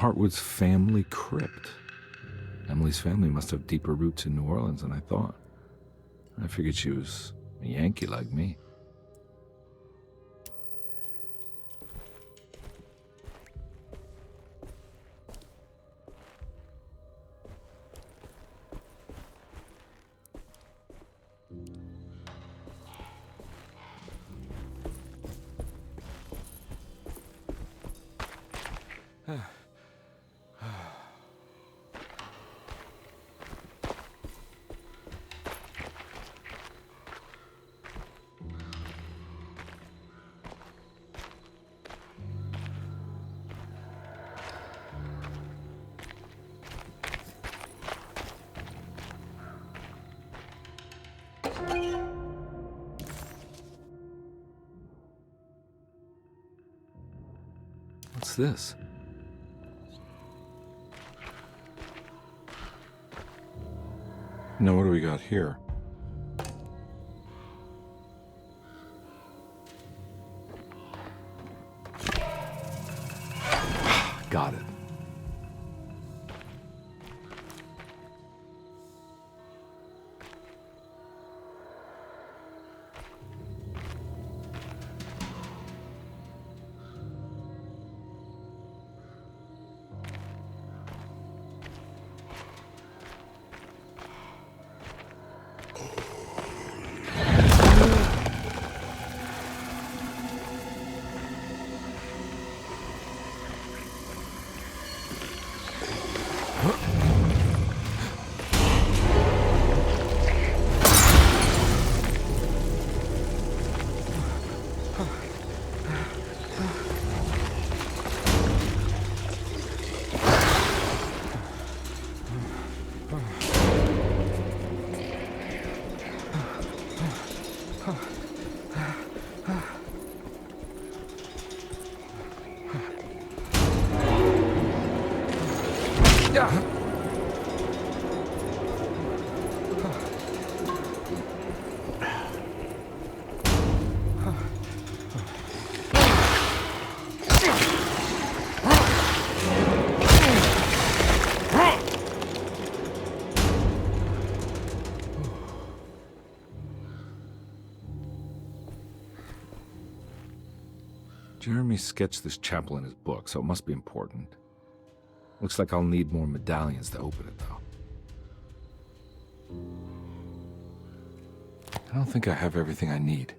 Hartwood's family crypt. Emily's family must have deeper roots in New Orleans than I thought. I figured she was a Yankee like me. What's this? Now what do we got here? Got it. Jeremy sketched this chapel in his book, so it must be important. Looks like I'll need more medallions to open it, though. I don't think I have everything I need.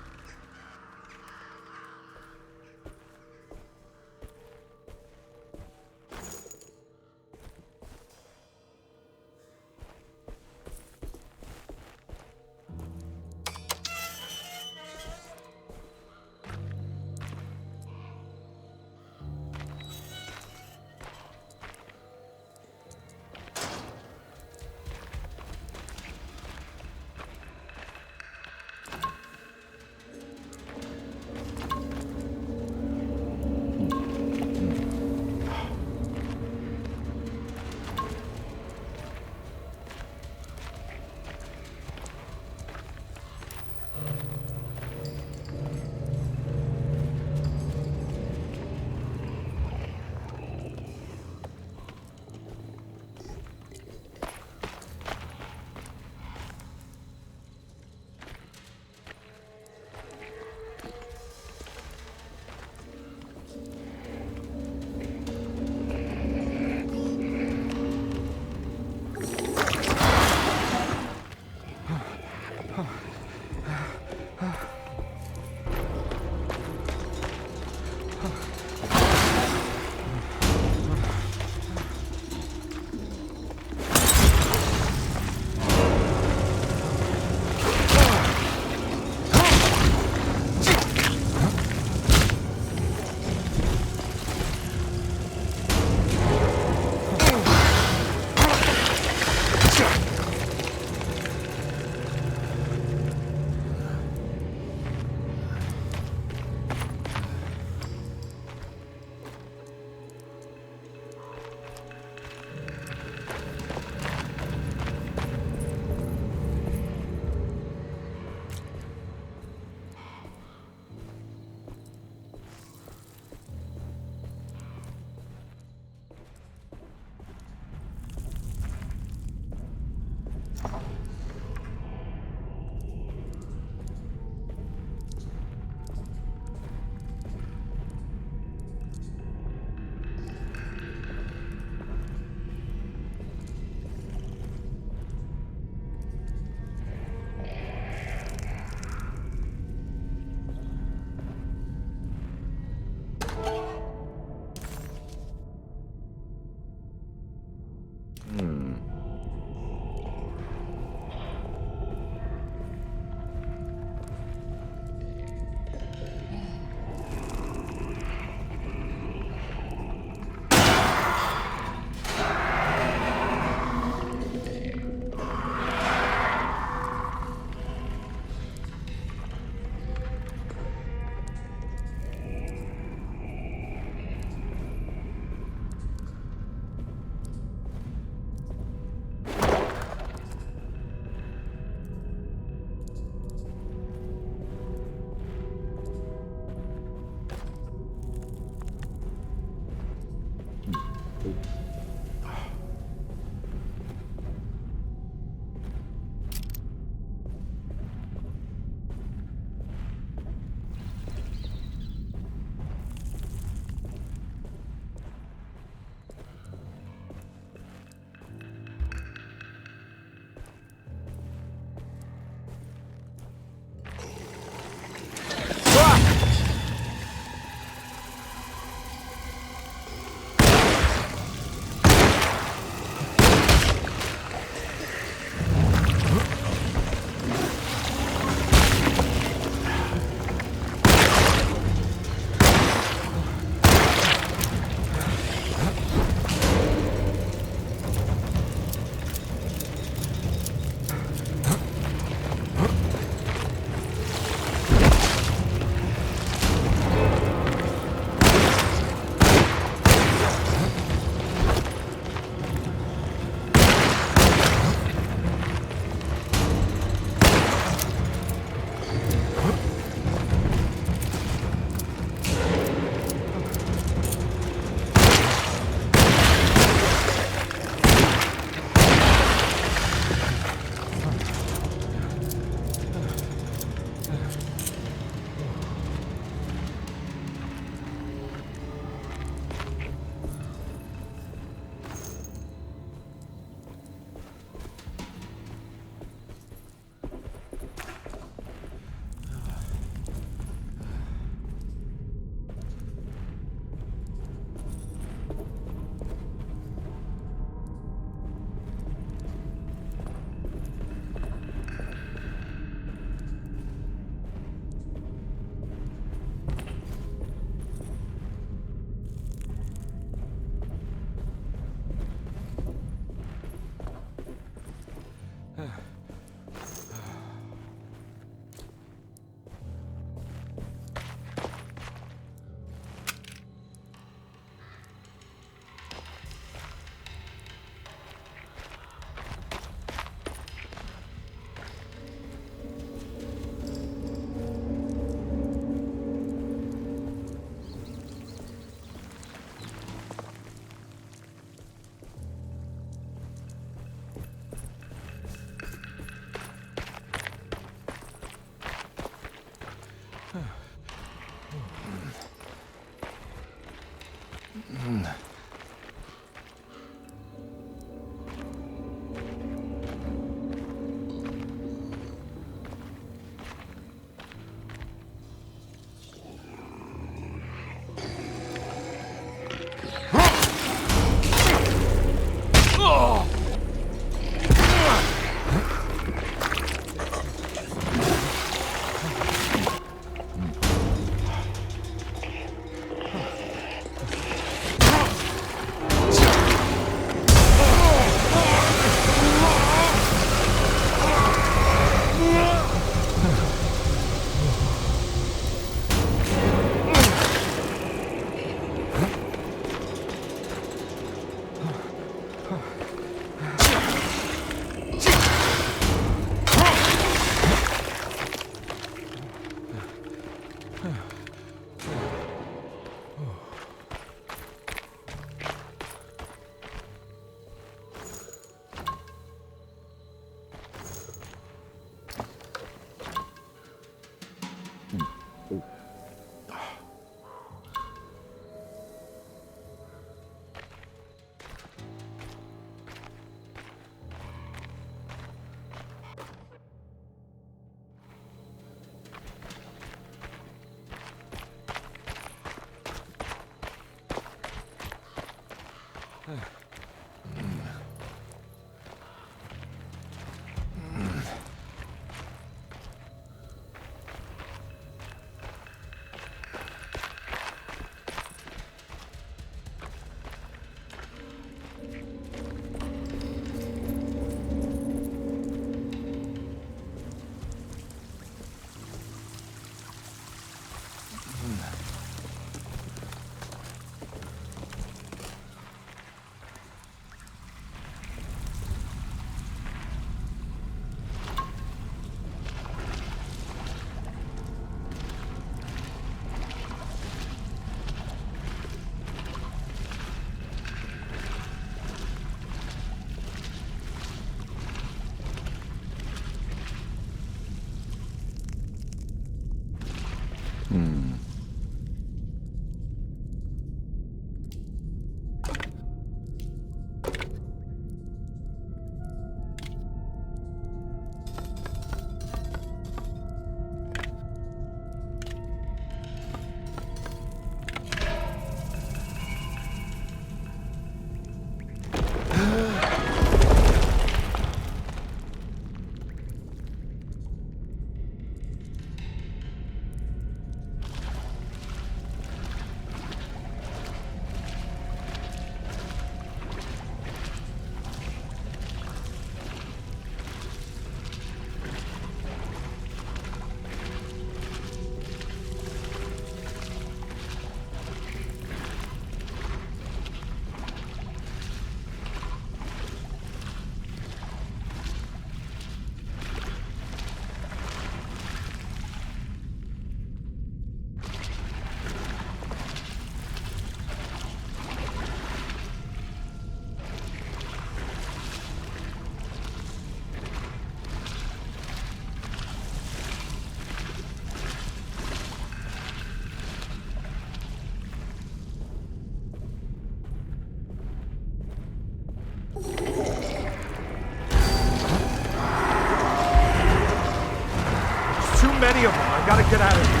many of them. I gotta get out of here.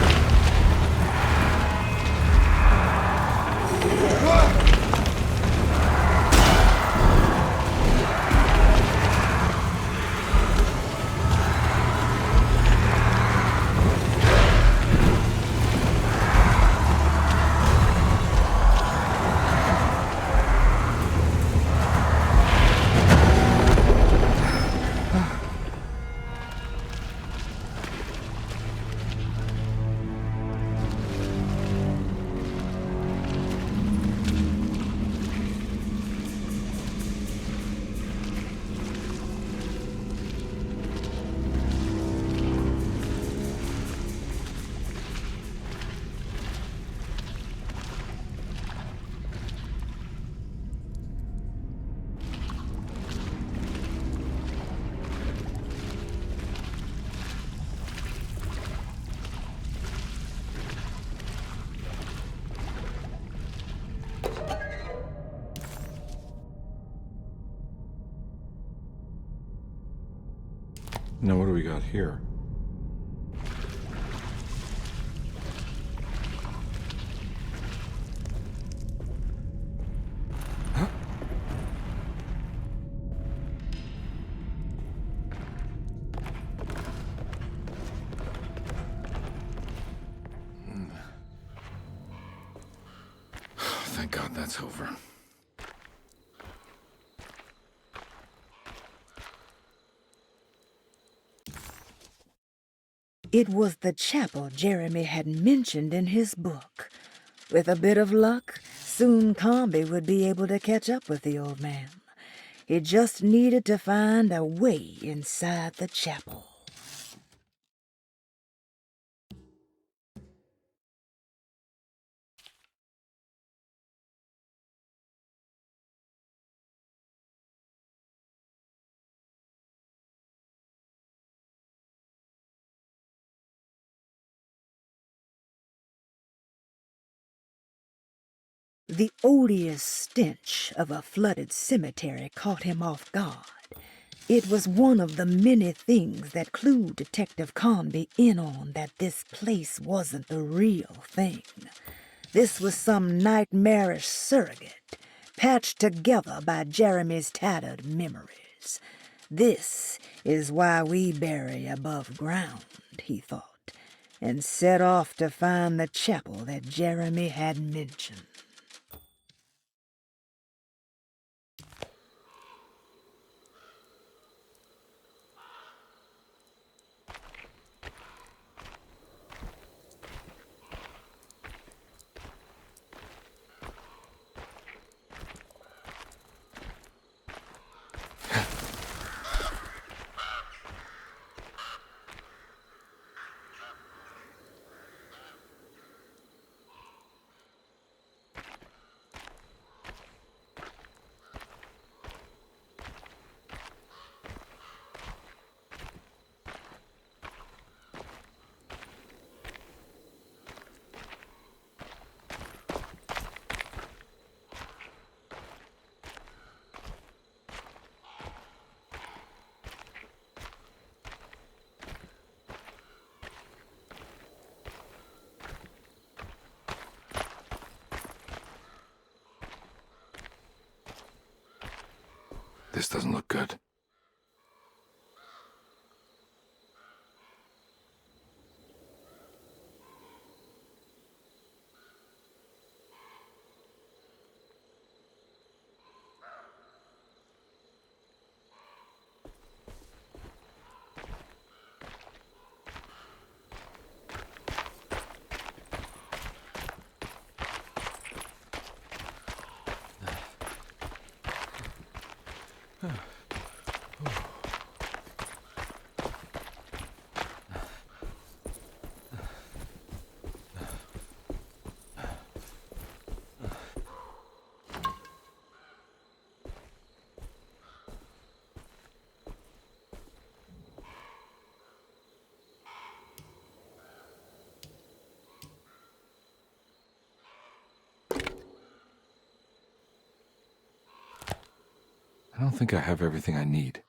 Now what do we got here? Thank God that's over. It was the chapel Jeremy had mentioned in his book. With a bit of luck, soon Combi would be able to catch up with the old man. He just needed to find a way inside the chapel. The odious stench of a flooded cemetery caught him off guard. It was one of the many things that clued Detective Conby in on that this place wasn't the real thing. This was some nightmarish surrogate, patched together by Jeremy's tattered memories. This is why we bury above ground, he thought, and set off to find the chapel that Jeremy had mentioned. This doesn't look good. I don't think I have everything I need.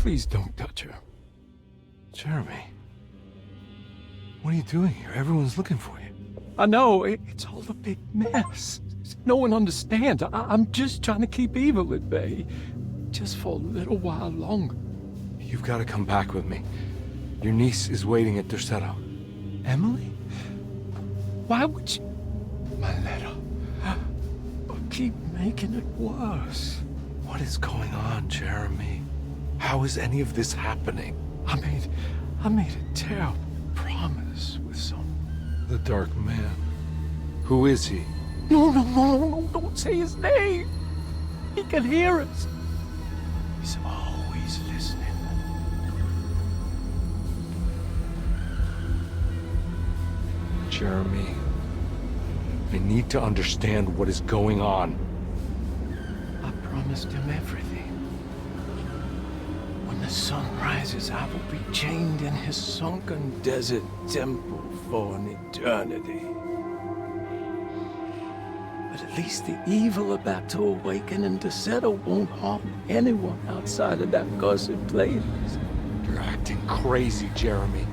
Please don't touch her. Jeremy, what are you doing here? Everyone's looking for you. I know, it's all a big mess. No one understands. I'm just trying to keep evil at bay. Just for a little while longer. You've got to come back with me. Your niece is waiting at Tercetto. Emily? Why would you... My letter. Keep making it worse. What is going on, Jeremy? How is any of this happening? I made a terrible promise with someone. The Dark Man. Who is he? No, don't say his name. He can hear us. He's always listening. Jeremy, I need to understand what is going on. I promised him everything. When the sun rises, I will be chained in his sunken desert temple for an eternity. But at least the evil about to awaken in Tercetto won't harm anyone outside of that cursed place. You're acting crazy, Jeremy.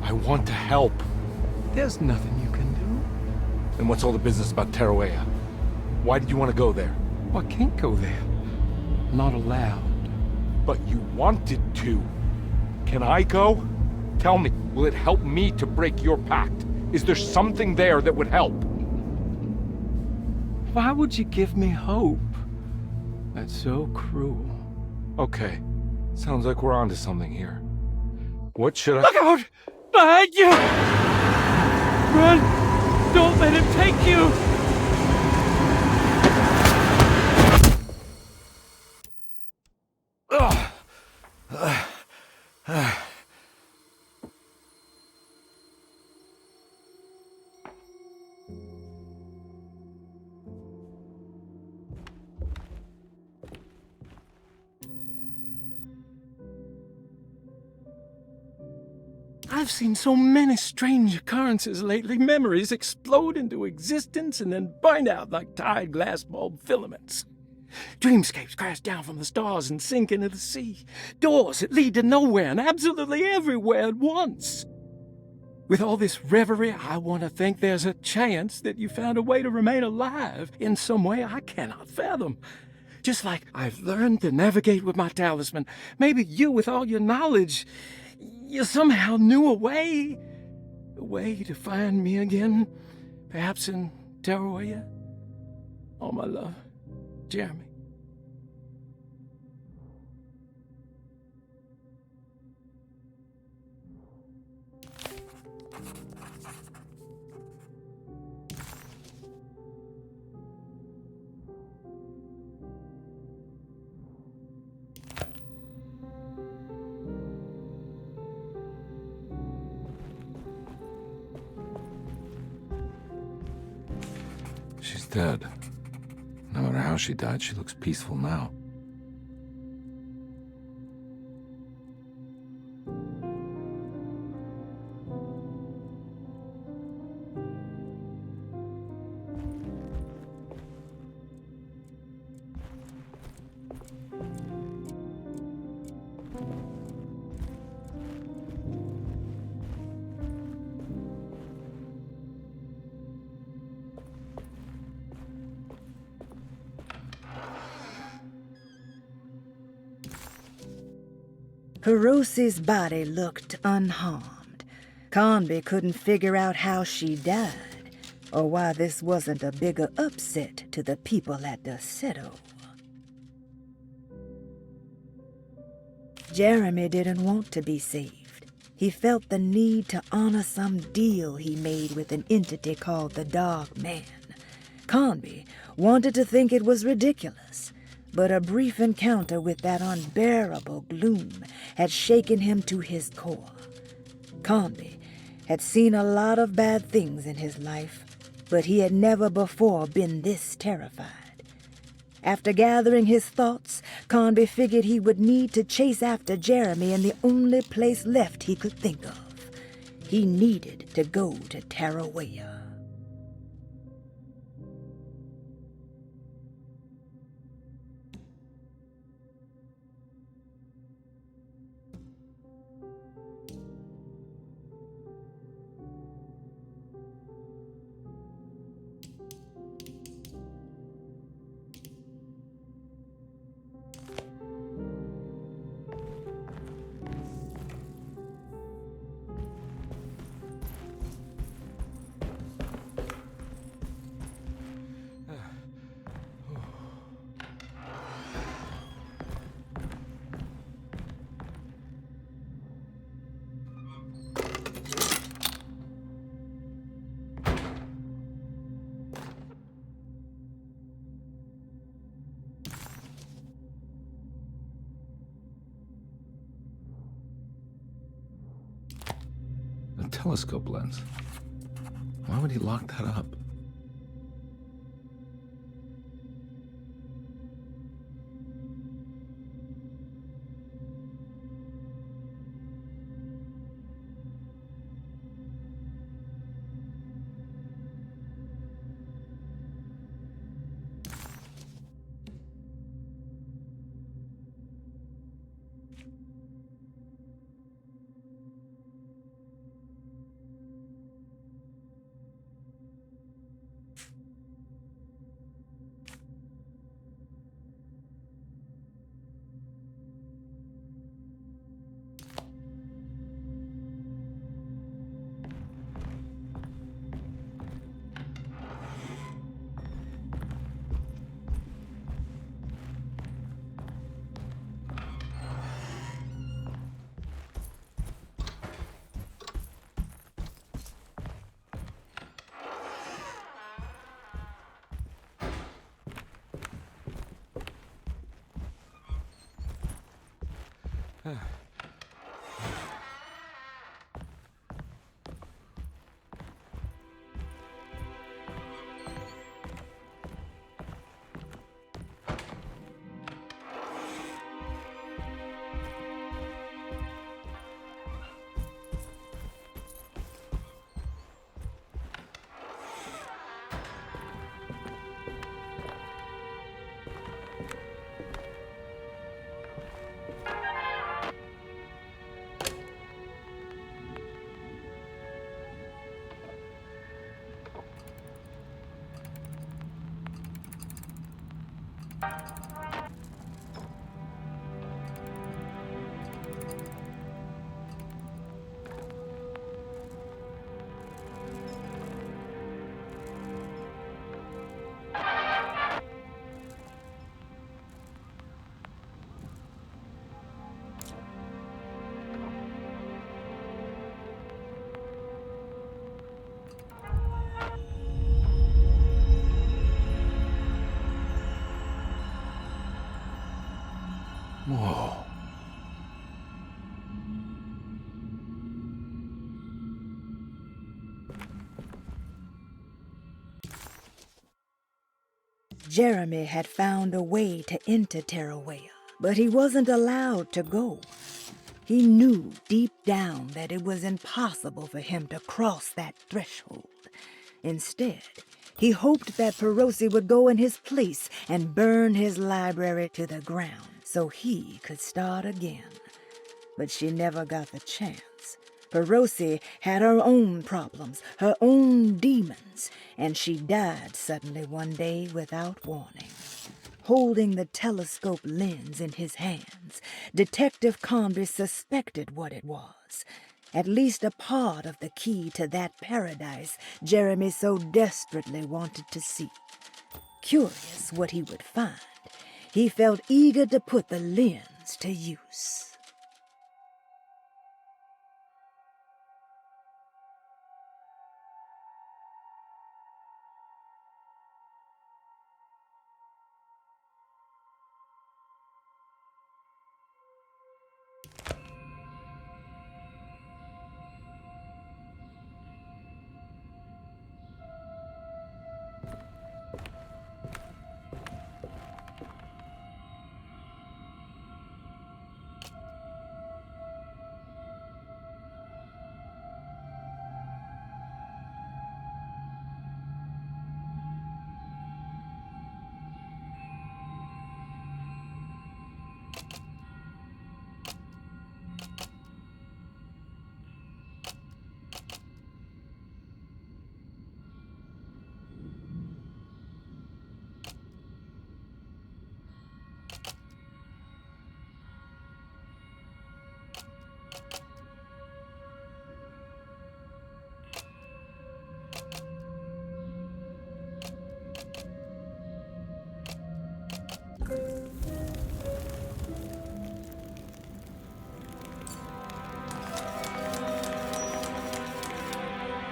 I want to help. There's nothing you can do. And what's all the business about Tarawea? Why did you want to go there? I can't go there. Not allowed. But you wanted to. Can I go? Tell me, will it help me to break your pact? Is there something there that would help? Why would you give me hope? That's so cruel. Okay. Sounds like we're onto something here. What should I— Look out! Behind you! Run! Don't let him take you! I've seen so many strange occurrences lately. Memories explode into existence and then burn out like tired glass bulb filaments. Dreamscapes crash down from the stars and sink into the sea. Doors that lead to nowhere and absolutely everywhere at once. With all this reverie, I want to think there's a chance that you found a way to remain alive in some way I cannot fathom. Just like I've learned to navigate with my talisman. Maybe you, with all your knowledge, you somehow knew a way to find me again, perhaps in Tarawea. All my love, Jeremy. She's dead. No matter how she died, she looks peaceful now. Hirosi's body looked unharmed. Conby couldn't figure out how she died, or why this wasn't a bigger upset to the people at Tercetto. Jeremy didn't want to be saved. He felt the need to honor some deal he made with an entity called the Dark Man. Conby wanted to think it was ridiculous, but a brief encounter with that unbearable gloom had shaken him to his core. Conby had seen a lot of bad things in his life, but he had never before been this terrified. After gathering his thoughts, Conby figured he would need to chase after Jeremy in the only place left he could think of. He needed to go to Tarawea. telescope lens. Why would he lock that up? Whoa. Jeremy had found a way to enter Terrawea, but he wasn't allowed to go. He knew deep down that it was impossible for him to cross that threshold. Instead, he hoped that Perosi would go in his place and burn his library to the ground so he could start again. But she never got the chance. Perosi had her own problems, her own demons, and she died suddenly one day without warning. Holding the telescope lens in his hands, Detective Conby suspected what it was. At least a part of the key to that paradise Jeremy so desperately wanted to see. Curious what he would find, he felt eager to put the lens to use.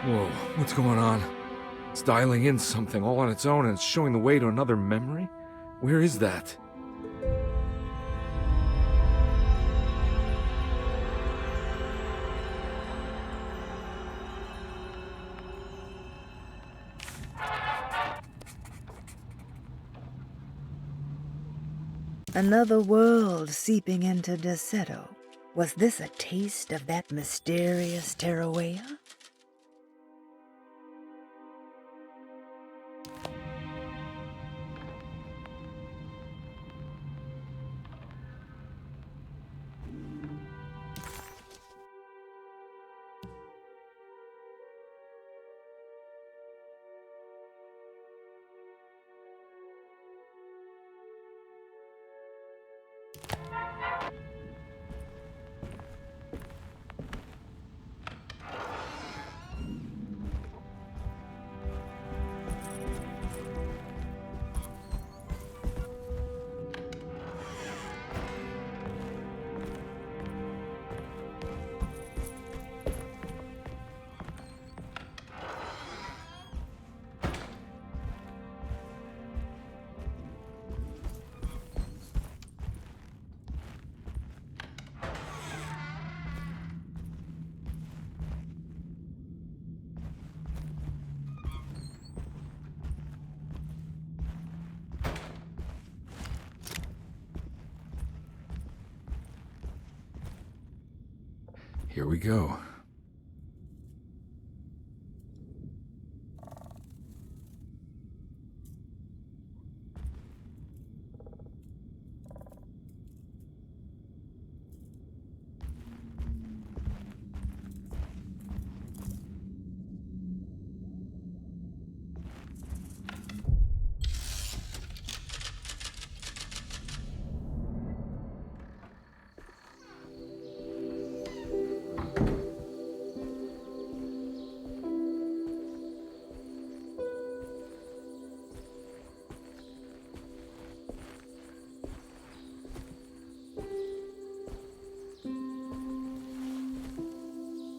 Whoa, what's going on? It's dialing in something all on its own and it's showing the way to another memory? Where is that? Another world seeping into Deseto. Was this a taste of that mysterious Terrawea? Here we go.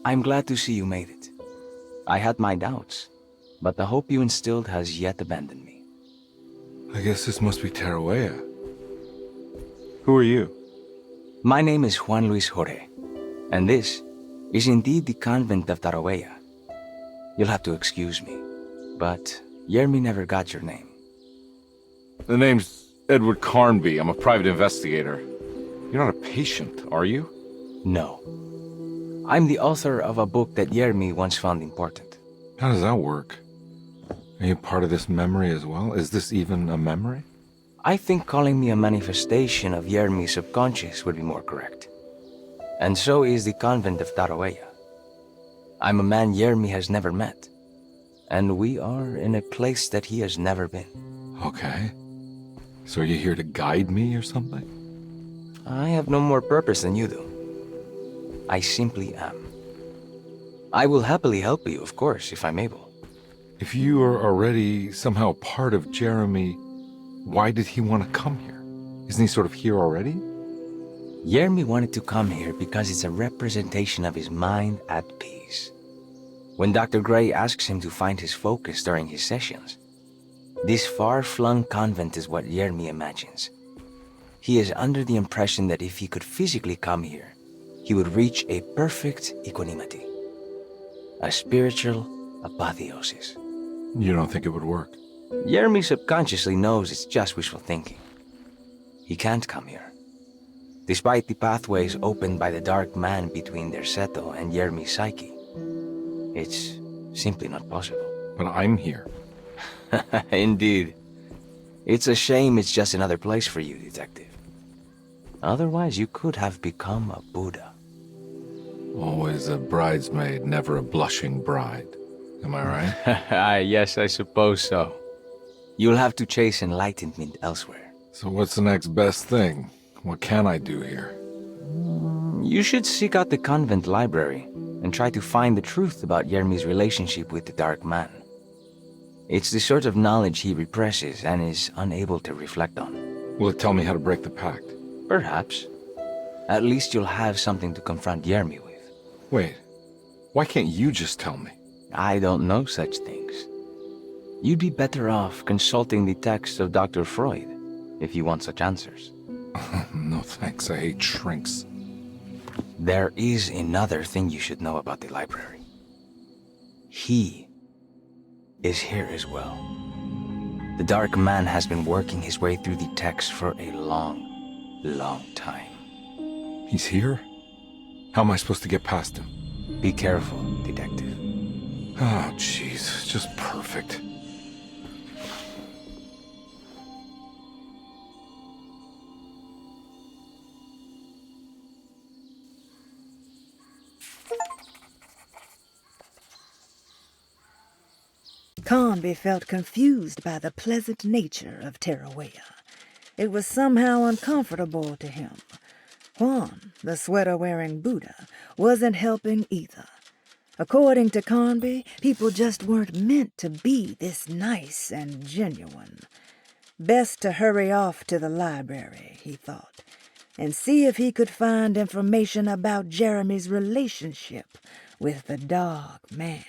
I'm glad to see you made it. I had my doubts, but the hope you instilled has yet abandoned me. I guess this must be Terrawea. Who are you? My name is Juan Luis Jorge, and this is indeed the convent of Terrawea. You'll have to excuse me, but Yermi never got your name. The name's Edward Carnby. I'm a private investigator. You're not a patient, are you? No. I'm the author of a book that Yermi once found important. How does that work? Are you part of this memory as well? Is this even a memory? I think calling me a manifestation of Yermi's subconscious would be more correct. And so is the convent of Terrawea. I'm a man Yermi has never met, and we are in a place that he has never been. Okay. So are you here to guide me or something? I have no more purpose than you do. I simply am. I will happily help you, of course, if I'm able. If you are already somehow part of Jeremy, why did he want to come here? Isn't he sort of here already? Yermi wanted to come here because it's a representation of his mind at peace. When Dr. Gray asks him to find his focus during his sessions, this far-flung convent is what Yermi imagines. He is under the impression that if he could physically come here, he would reach a perfect equanimity, a spiritual apotheosis. You don't think it would work? Yermi subconsciously knows it's just wishful thinking. He can't come here. Despite the pathways opened by the dark man between Derceto and Yermi's psyche, it's simply not possible. But I'm here. Indeed. It's a shame it's just another place for you, Detective. Otherwise, you could have become a Buddha. Always a bridesmaid, never a blushing bride. Am I right? Yes, I suppose so. You'll have to chase enlightenment elsewhere. So what's the next best thing? What can I do here? You should seek out the convent library and try to find the truth about Yermi's relationship with the Dark Man. It's the sort of knowledge he represses and is unable to reflect on. Will it tell me how to break the pact? Perhaps. At least you'll have something to confront Yermi with. Wait, why can't you just tell me? I don't know such things. You'd be better off consulting the text of Dr. Freud if you want such answers. No thanks, I hate shrinks. There is another thing you should know about the library. He is here as well. The Dark Man has been working his way through the text for a long, long time. He's here? How am I supposed to get past him? Be careful, Detective. Oh, jeez. Just perfect. Conby felt confused by the pleasant nature of Terrawea. It was somehow uncomfortable to him. Juan, the sweater-wearing Buddha, wasn't helping either. According to Conby, people just weren't meant to be this nice and genuine. Best to hurry off to the library, he thought, and see if he could find information about Jeremy's relationship with the dog man.